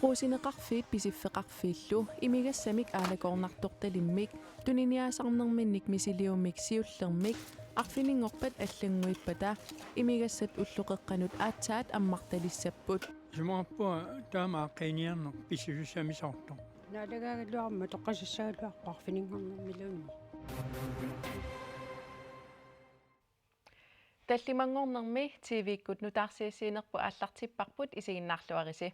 Pruusineqarfiit pisifeqarfiillu imigassamik aalakornartortalimmik tuniniaasarnerminnik misiliummik siullermik arfininngorpat аллангуиппата имигассат уллуқеққанут аатсаат аммарталиссаппут сумаарпуа таама аққиниарнеқ писсусамисаорто налагаагалуарма тоққасассаалуаққарфинингорнэрмилуунни таллимангорнерми тивиккут нутаарсиассиинерпу ааллартиппарпут исигиннаарлуариси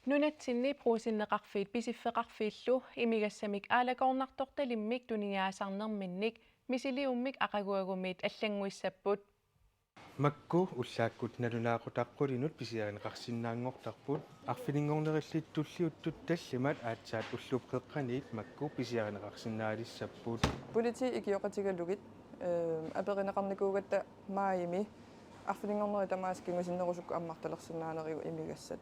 нунатсинни пруусиннеқарфиит писиффеқарфииллу имигассамик аалакорнарторталиммик туниаасарнерминник мисилиуммик ақагуагумиит аллангуиссаппут макку уллааккут налунаақутаққулинут писиаринеқарсинаангортарпут арфилингорнериллиттуллиуттут таллимат аатсаат уллупқеққаниит макку писиаринеқарсинаалиссаппут полити икиоқатигалугит аперинеқарникуугатта маими арфилингорнери тамааскингусиннерусукку аммарталерсинаанериу имигассат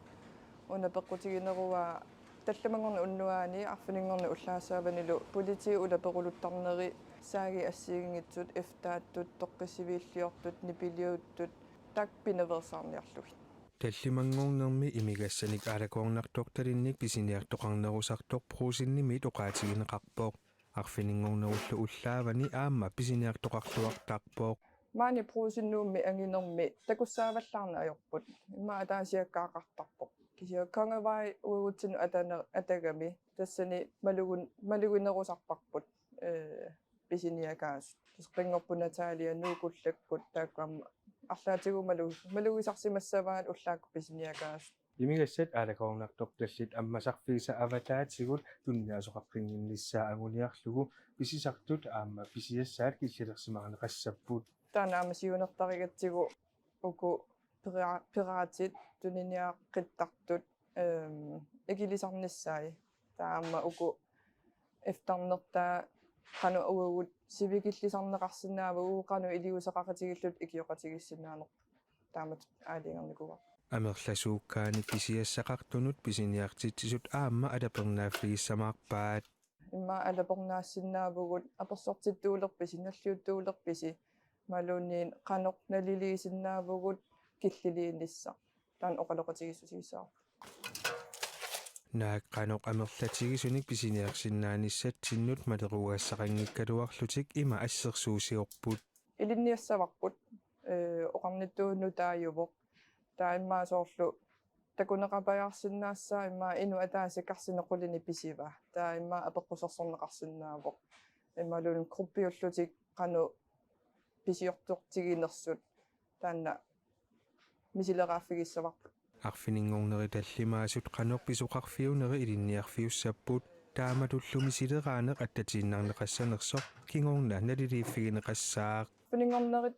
уна пеққутигинеруа талламангорна уннуаани арфилингорни уллаасааванилу полити улаперулуттарнери сааги ассигингитсут эфтааттут тоққисивииллиортут нипилиуттут так пиневерсаарниарлугит таллимангорнерми имигассаник аалакорнарторталинник писиниартоқарнерусартор пруусиннимит оқаатигинеқарпоқ арфилингорнеруллу уллаавани аама писиниартоқарлуартарпоқ маани пруусиннуумми ангинерми такуссааваллаарна ajorput имма атаасиаккаақартарпоқ кисиаккангавай уигутсину атагами тассани малугунерусарпарпут писиниакаас тусқингорпунатаалия нуукуллаккут тааккуамма арлаатигу малугисарсимассаваат уллаакку писиниакаас имигассат аалакорнарторталлит аммасарфииса аватаатигут тунниасоқарфингиннissaа агуниарлугу писисартут аама писиассаат киллилерсимарнеқассаппут танаама сиунертаригатсигу уку пираатит туниниаққиттартут экилисарниссаи таама уку эфтарнертаа qanu uagut sivikillisarneqarsinnaava uqanu iliusaqaqatigillут ikioqatigissinnaaneq taamat aalingernikua амерласууккаани писиассақартунут писиниартитсисут аама алапернааффигиссамаарпаат имма алапернаассиннаавгут аперсортиттуулерписи наллиуттуулерписи малуунниин qaноq налилигисиннаавгут киллилииннисса таан оқалоқатигиссусигисаа нааққаноқ амерлатигисуник писиниарсиннааниссат синнут малеругаассақангиккалуарлутик има ассерсуусиорпут илинниассаварпут оқарниттуунну таажувоқ таиммаасоорлу такунеқапаярсиннаассаа имма ину атаасиккарсинеқулини писива таа имма апеққусерсорнеқарсинаавоқ иммалуун группиуллутик қану писиортортигинерсут таанна мисилеқааффигиссаварпут арфинингорнери таллимаасут qanoq pisuqarfiuneri ilinniarfiussapпут тааматуллуми силераанеқ аттатииннарнеқассанерсоқ кингорна налилииффигинеқассаақ пинингорнерит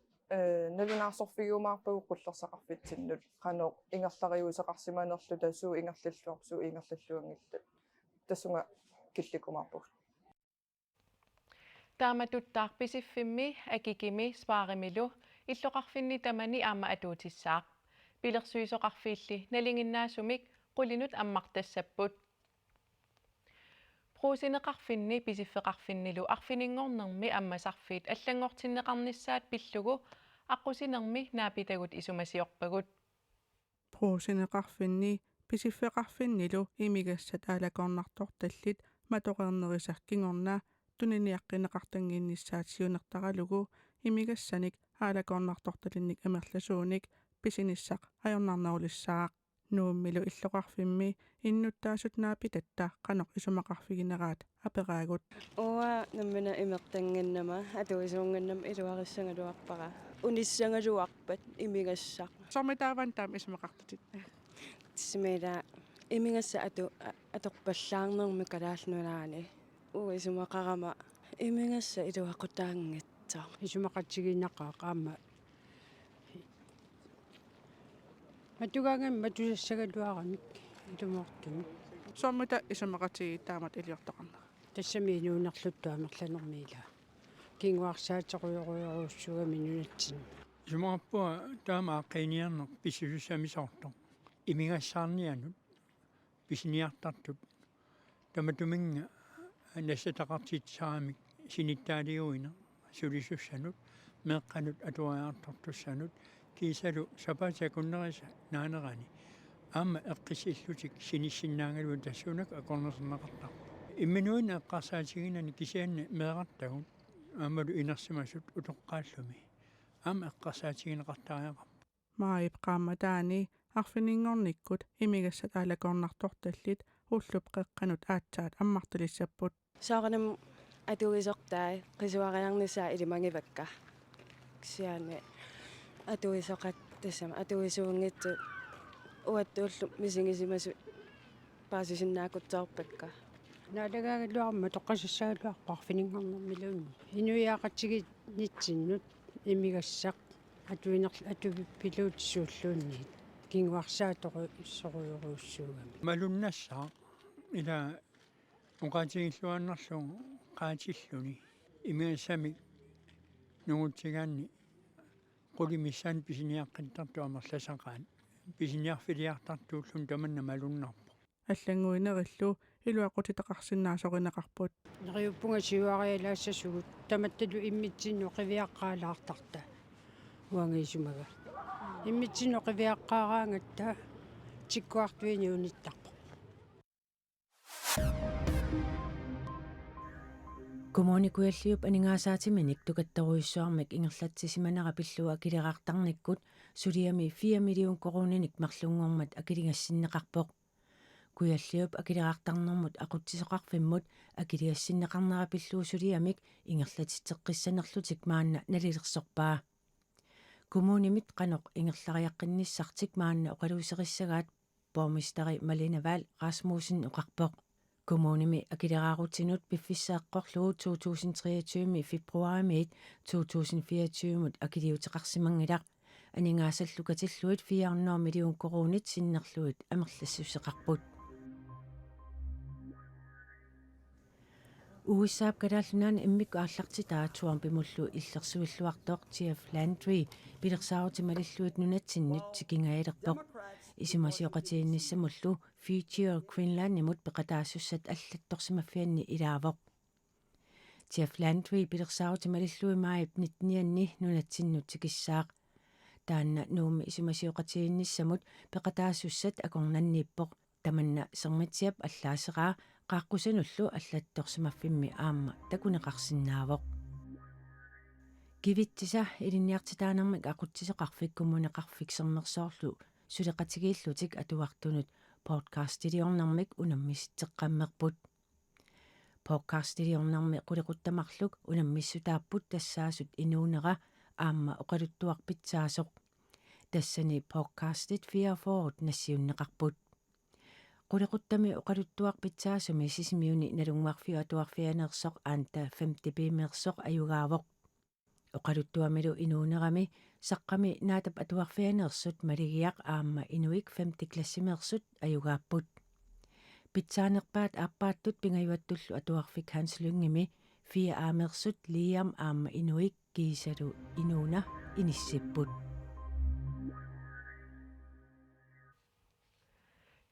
налунаарсорфигуумаарпагу qullersaqarfitsinнут qanoq ингерлариусеқарсиманерлу тасуу ингерллуарсуу ингерллуангиллат тассунга килликумаарпуг тааматуттаар писиффимми акикими спааримилу иллоқарфинни тамани аама атуутиссаақ пилерсуисоқарфиилли налингиннаасумик qulинут аммартассаппут пруусинеқарфинни писиффеқарфиннилу арфинингорнерми аммасарфиит аллангортиннеқарниссаат пиллугу аққусинерми наапитагут исумасиорпагут пруусинеқарфинни писиффеқарфиннилу имигассат аалакорнарторталлит матоқернерисаркингорна туниниаққинеқартангииннissaат сиунертаралугу имигассаник аалакорнарторталинник амерласууник писиниссақ ajornarnerulissаақ нууммилу иллоқарфимми иннуттаасут наапитатта қаноқ исумақарфигинераат апераагут уа наммина имертангannама атуисуунганнам илуариссангалуарпара униссангалуарпат имигассақ сормитааван таам исумақартутит тисмила имигасса аторпаллаарнерми калаалнунаани исумақарама имигасса илуақутаангатсаа исумақатсигиннақаа qaamma матугаангам матусассагалуарамик илумортуми сормита исумақатиги таамат илиортоқарна тассами нуунерлуттуа мерланермиила кингуарсаатеқуйоруйоруссугами нунатсин сумаарпуа таама аққиниарнеқ писсусамисаорто имигассаарнианут писиниартартут таматуминга нассатақартитсаамик синиттаалиуина сулисуссанут меққанут атуаjaartortussanut kiisalu sapasakуннериса наанерани аама эққисиллутик синиссиннаангалуун тассунак акорнерсернеқартар имминуин эққарсаатигинани кисианни меэқартагун аамалу инерсимасут утоққааллуми аама эққарсаатигинеқартариақар Maip qaamataani arfininnngornikkut imigassat aalakornartortallit ullup qeqqanut aatsaat ammartulissapput сааранам атуисортаа qisuariarnissaa ilimangivakka кисиане атуисоқат тассама атуисуунгитсу уаттууллу мисигисимасу паасисиннаакутсаарпакка наалагаагалуарма тоққасассаагалуарпарфинингорнэрмилуунни инуяақатсигит нитсиннут имигассақ атуинерл атувиппилуутиссууллуунни кингуарсаатору соруйоруussуугами малуннассаа ила уqaатигиллуаннарлугу qaatilluni имиассами нугутсигаанни qulимиссаан писиниаққиттарту амерласақаан писиниарфилиартартууллун таманна малуннарпо аллангуинериллу илуақутитеқарсинаасоринеқарпут нериуппунга сиуариалаассасугут таматталу иммитсинну қивиаққаалаартарта уангиисумага иммитсинну қивиаққаараангатта тиккуартуини униттарпо Kommuni kualliup aningaasaatimik tukatteruissuarmik ingerlatsisimanera pillua akileraartarnikkut suliami 4 million koruninik marlungormat akiligassinneqarpoq kualliup akileraartarnermut aqutsisoqarfimmut akiligassinneqarnera pilluu suliamik ingerlatitteqqissanerlutik maanna nalilersorpaa kommunimit qanoq ingerlariaqqinissartik maanna oqaluuserissagaat bormisteri Malene Wahl Rasmussen uqarpoq kommunimi akileraarutsinut piffissaaqqorlugu 2023 februarimiit 2024 mut akiliuteqarsimangilaq aningaasallukatилluit 400 million korunit sinnerluit amerlassuseqarput uussaap kalaallunaana immikku ааллартитаатсуарм пимуллу иллерсуиллуартоқ TF Landry пилерсаарутималиллуит нунатсиннут сикингаилерпоқ исимасиоқатиинниссамуллу Future Greenland nimut peqataasusat аллатторсимаффианни илаавоқ TF Landry пилерсаарутималиллуимаип нитнианни нунатсиннут сикиссаақ таанна нууми исимасиоқатиинниссамут пеқатаассуссат акорнаннииппоқ таманна сермитсиап аллаасеқаа qaaqqusaнуллу аллатторсимаффимми аама такунеқарсинаавоқ кивитсиса илинниартитаанермик aqutsisеқарфиккумунеқарфик сермерсоорлу сулеқатигииллутик атуартунут подкастилиорнармик унаммиситеққаммерпут подкастилиорнарми қулеқуттамарлук унаммиссутааппут тассаасут инуунера аама оқалуттуарпитсаасоқ тассани подкастит фиафорут нассиуннеқарпут qullequttami oqaluttuarpitsaasumi sisimiuni nalunguarfiu atuarfianeersoq aanta 50 pimeersoq ayugaavoq oqaluttuamilu inuunerami saqqami naatap atuarfianeersut maligiaq aamma inuik 50 klassimeersut ayugaapput pitsaanerpaat aappaattut pingayuattullu atuarfik Hans Lyngimi 4 aameersut Liam aamma inuik kiisalu inuuna inissipput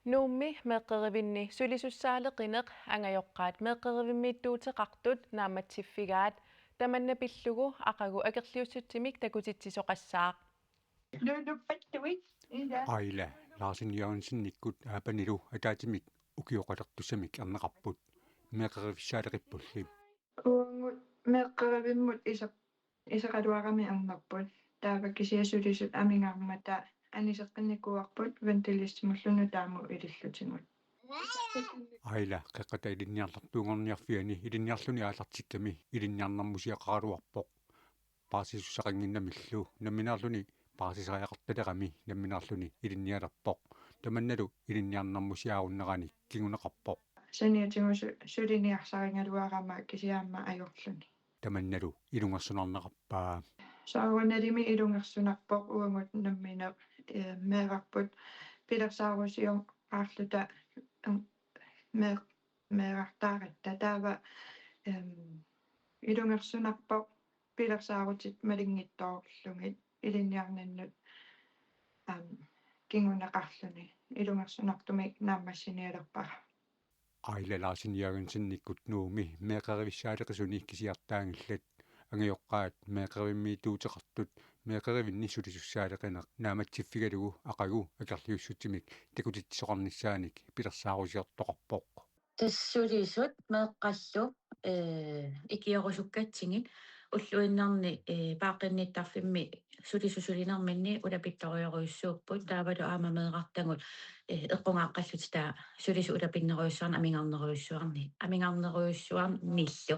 Nuummi meeqqerivinni sulisussaaleqineq angajoqqaat meeqqerivimmiittuuteqartut naamatsiffigaat tamanna pillugu aqagu akerliussutsimik takutitsisoqassaaq Lulupattuit ila aila laarsinniaunsinnikkut aapanilu ataatimik ukioqalertussamik erneqarput meeqerivissaaleripullim uangut meeqqerivimmut isaqaluarami arnerput taavakkisiasulisut amingaarmata anisеққинникуарпут вентилиссимуллуну тааму илиллутимут aila qeqqata ilinniarlartuungorniarfiani ilinniarluni aallartikkami ilinniarnermusiaqaraluarpoq paasisussaqanginnamillu namminaarluni paasisariaqartaleqami namminaarluni ilinnialerpoq tamannalu ilinniarnermusiaarunnerani kinguneqarpoq саниатигусу сулиниарсарингалуарама кисиаама ajorluni tamannalu ilungersunarneqarpaa саарунналими илунгерсунарпоқ уангут намминеқ меэрарпут пилерсаарусиор аарлута меэрартааратта таава илунгерсунарпоқ пилерсаарутит малингиттоорлугит илинниарнаннут кингунеқарлуни илунгерсунартуми нааммассиниалерпара ailalaasiniagunsinnikkut nuumi meeqerivissaaлекисуни kisiartaangillat angajoqqaat meeqerimmiituuteqartut меэқеривинни сулисуссаалеқинеқ нааматсиффигалугу ақагу акерлиуссутимик такутитсоқарниссааник пилерсаарусиортоқарпоқ тассулисут меэққаллу икиорусуккатсигит уллуиннарни паақинниттарфимми сулисусулинерминни улапитториоруйуссууппут таавалу аама меэқартагут эққунгааққаллут таа сулису улапиннеруйуссуарна амингарнеруйуссуарни миллу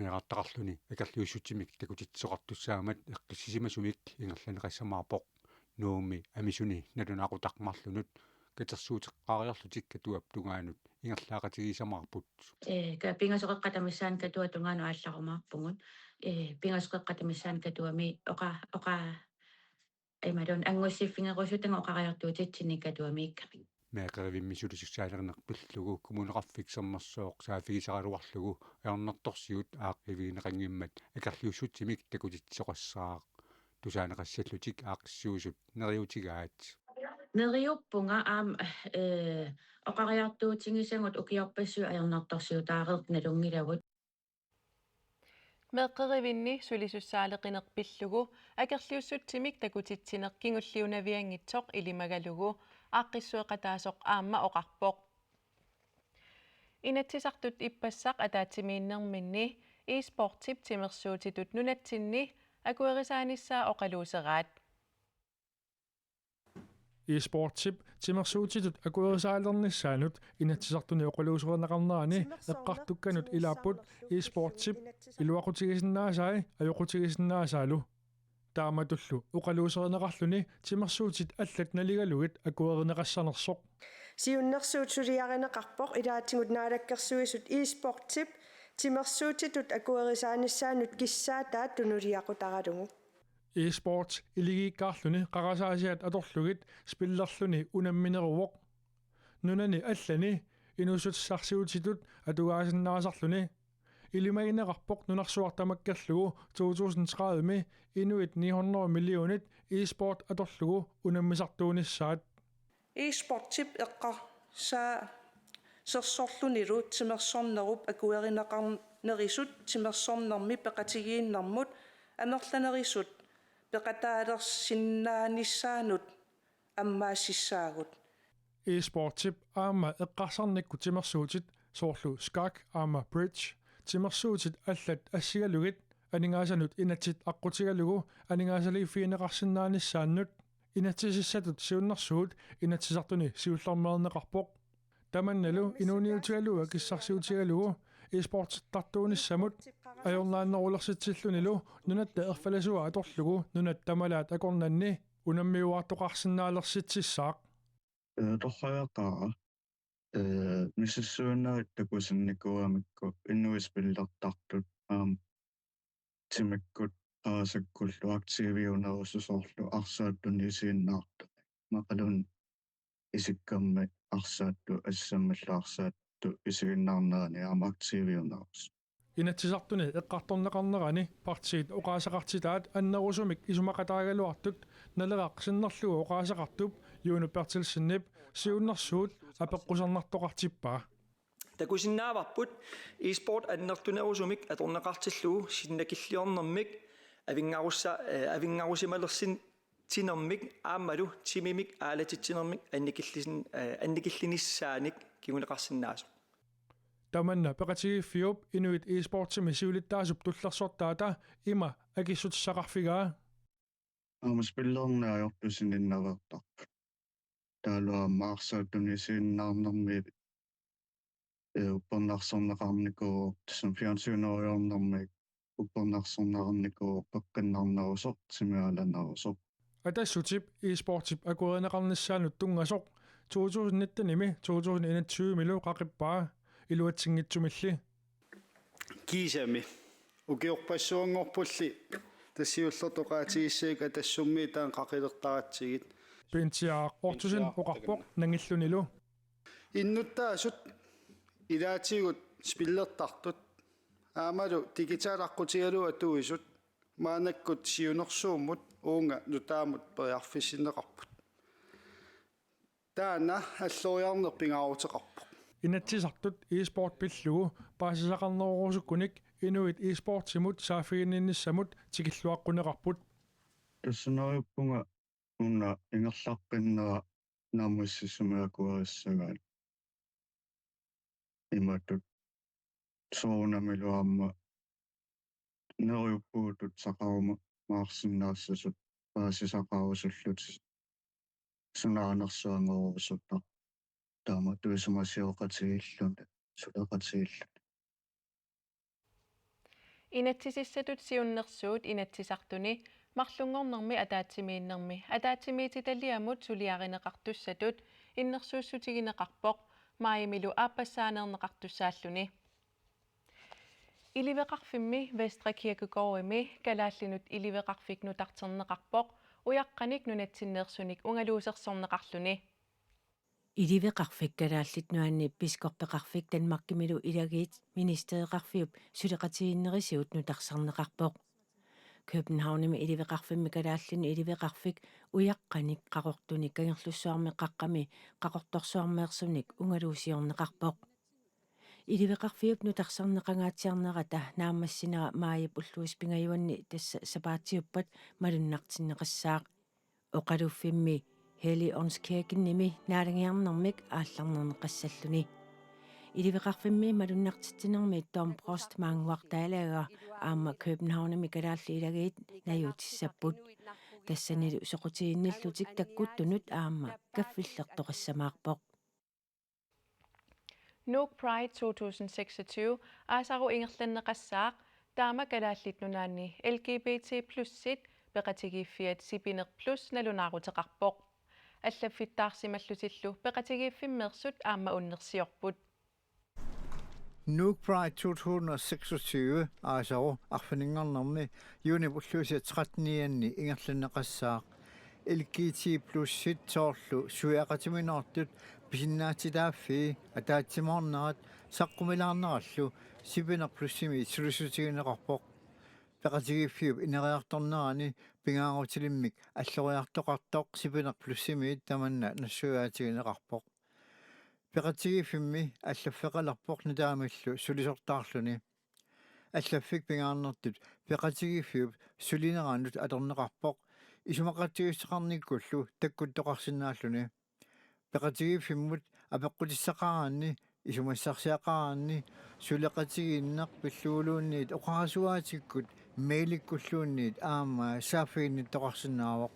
меэқартақарлуни акерлиуссутимик такутитсоқартуссаамат эққиссисимасумик ингерланеқассамаарпоқ нууми амисуни налунаақутақмарлунут катерсуутеққариарлутик катуап тунгаанут ингерлаақатигисамаарпут пингасоқеққатамиссаан катуа тунгану аалларумаарпугут пингасоқеққатамиссаан катуами оқа имадон ангуссиффингерусутанга оқариартуутитсини катуами икками меэқеривимми сулисуссаалернеқ пиллугу коммунеқарфиксермассооқ саафигисариалуарлугу аернэрторсиут ааққивигинеқангиммат акерлиуссутимик такутитсоқассаақ тусаанеқассаллутик аақиссуусут нериутигаат нериуппунга аам оқариартуутингисангут укиорпассуу аернэрторсиутаареэқ налунгилагут меэққеривинни сулисуссаалеқинеқ пиллугу акерлиуссутсимик такутитсинеқ кингуллиунавиангитсоқ илимагалугу ааққиссуэқатаасоқ аама оқарпоқ инатсисартут иппассақ атаатсимииннэрминни e-sportip тимерсуутитут нунатсинни акуэрисааниссаа оқалуусераат e-sportip тимерсуутитут акуэрисаалерниссаанут инатсисартуни оқалуусернақарнерани эққартукканут илааппут e-sportip илуақутигисиннаасаи аюқутигисиннаасаалу тааматуллу оқалуусернеқарлуни тимерсуутит аллат налигалугит акуэринеқассанерсоқ сиуннэрсуут сулиаринеқарпоқ илаатингут наалаккерсуисут e-sportip тимерсуутитут акуэрисааниссаанут киссаатаат тунулиақутаралугу e-sports илигииккаарлуни қарасаасиат аторлугит спиллерлуни унамминеруоқ нунани аллани инусутсарсиутитут атугаасиннаасарлуни илимагинеқарпоқ нунарсуартамаккерлугу 2030ми инуит 900 миллионит e-sport аторлугу унаммисартуунissaат e-sportip эққар саа серсорлунилу тимерсорнеруп акуэринеқарнерисут тимерсорнерми пеқатигииннэрмут амерланерисут пеқатаалерсиннааниссаанут аммаассissaagut e-sportip аама эққарсарникку тимерсуутит соорлу skak аама bridge тимерсуутит аллат ассигалугит анингаасанут инатсит аққутигалугу анингаасалиффиинеқарсиннааниссааннут инатсисиссатут сиуннэрсуут инатсисартуни сиуллэрмеернеқарпоқ таманналу инуниутигалуга киссарсиутигалугу e-sports тартуунissamут ajornaannerulерситсиллунилу нунатта ерфаласуа аторлугу нунаттамалаат акорнанни унаммиуартоқарсинаалерситсissaaq торхаяақаа миссууннерит такусинникуамикку иннуиспиллертартут тимаккут аасаккуллу активиунерусусоорлу арсааттуни сииннаарту мақалун исиккамми арсаатту ассаммаллаарсаатту исигиннаарнерани аама активиунерус инатсисартуни эққарторнеқарнерани партиит оқаасақартитаат аннерусумик исумақатаагалуартут налераақ синнерлугу оқаасақартуп юунуперtilsinнип сиуннэрсуут апеққусарнартоқартиппаа такусиннааварпут e-sport аннертунерусумик аторнеқартиллугу синнакиллиорнэрмик авингарусималерсин тинермик аамалу тимимик аалатитсинермик анникиллиниссааник кигунеқарсинаасо таманна пеқатигиффиуп инуит e-sportimi сиулиттаасуп туллерсортаата има акиссутиссақарфигаа спиллернааёртусининнавертарпут таалуа марсаатунисииннаарнэрми уппернарсорнеқарникуу тусам фиансуунериорнэрми уппернарсорнеқарникуу пеққиннарнерусоқ симиаланерусоқ атассутип e-sportip акуэринеқарниссаанут тунгасоқ 2019-ми 2021-милу қақиппаа илуатсингитсумилли кисами укиорпассуангорпулли тассиуллертоқаатигиссаика тассумми таан қақилертаратсигит пентиаа ортусин оқарпоқ нангиллунилу иннуттаасут илаатигут спиллертартут аамалу дигитаалаққутигалуа туисут маанаккут сиунерсууммут уунга нутаамут периарфиссинеқарпут таана аллориарнерпингаарутеқарпоқ инатсисартут e-sport пиллугу паасисақарнерорусуккуник инуит e-sportsimut саафигиннисsamut тикиллуаққунеқарпут тассунериуппунга уна ингерлаққиннера наамуиссисумиакуарissagaat иматут соонамилуарма нериуппуутут сақарума маарсиннаассасут паасисақарусуллут сунаарнерсуангорусутта таама туисумасиоқатигиллуна сулеқатигилла Inatsisissatut siunnersuut inatsisartuni mарлунгорнэрми атаатсимииннэрми атаатсимиититалиамут сулиариneqartussatut иннерсууссутигинеqarpoq маимилу ааппассаанерneqartussааллуни иливеқарфимми Вестра Киркегårdими калааллинут иливеқарфикнутартернеқарpoq уяққаник нунатсиннеерсуник унгалуусерсорнеқарлуни Idiveqarfik kalaалlit nuanni piskorpeqarfik Danmarkimilu ilagit ministeriqarfiup suleqatiginnerisiut nutarsarneqarpoq Københavnimi idiveqarfimmi kalaallinu idiveqarfik uyaqqanik qaqortunik kangerlussuarmeqqaqqami qaqortorsuarmeersunik ungaluusiorneqarpoq Idiveqarfiup nutarsarneqangaatiarnerata naammassinera maayip ulluuspingajuanni tassa sapaatiuppat malunnartinneqassaaq oqaluuffimmi Helligåndskirkennimi naalangiarnermik aallarnerneqassalluni Idiveqarfimmi malunnartittinermi Tom Frost maanguartaalaga aamma Københavnimi kalaalli ilagit najutissaput tassanilu soqutiginnillutik takkuttunut aamma kaffillertoqassamaarpoq Nuuk Pride 2026 aasaru ingerlanneqassaaq taama kalaallit nunaanni LGBT+sit peqatigiiffiat sipineq plus nalunaaruteqarpoq аллаффиттаарсималлутиллу пеқатигииффиммерсут аама уннерсиорпут Nuuk Pride 2026 аасару арфинингарнэрми юнипуллуси 13-нианни ингерланеқассаақ LGBT+сит соорлу суяқатиминартут писиннаатитааффи атаатсимаарнерат саққумилаарнераллу сипинерплуссими сулусутигинеқарпоқ пеқатигииффиуп инериарторнерани пингаагутилиммик аллориартоқартоқ сипинерплуссимиит таманна нассуяатигинеқарпоқ пеқатигииффимми аллаффеқалерпоқ нутаамиллу сулисортаарлуни аллаффик пингаарнертут пеқатигииффиуп сулинераанут аторнеқарпоқ исумақатигиссақарниккуллу таккуттоқарсинааллуни пеқатигииффиммут апеққутиссақараанни исумассарсиақараанни сулеқатигииннеқ пиллуулуунниит оқарасуаатиккут мейликкуллуунниит аама сааффигинниттоқарсинаавоқ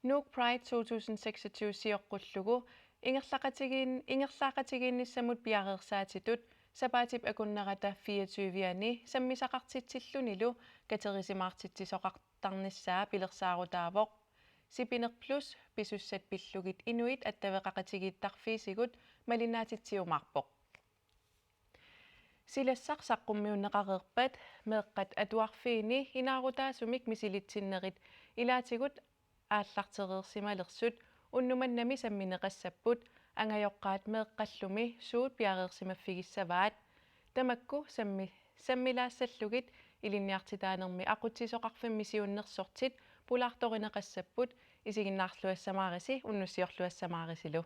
Nuuk Pride 2026 siorqullugu ingерлаақатигиинниссамут пиареерсаатитут сапаатип акуннерата 24-ани саммисақартитсиллунилу катерисимаартитсисоқартарниссаа пилерсаарутаавоқ сипинер плюс писуссат пиллугит инуит аттавеқақатигииттарфиисигут малинаатитсиумаарпоқ силассақ саққуммиуннеқареерпат меэққат атуарфиини инаарутаасумик мисилитсиннерит илаатигут ааллартереерсималерсут уннуманнами самминеқассаппут ангайоққаат меэққаллуми суут пиареерсимаффигиссаваат тамакку саммилаассаллугит илинниартитаанерми ақутсисоқарфимми сиуннерсортит пулаарторинеқассаппут исигиннаарлуассамаариси уннуссиорлуассамаарисилу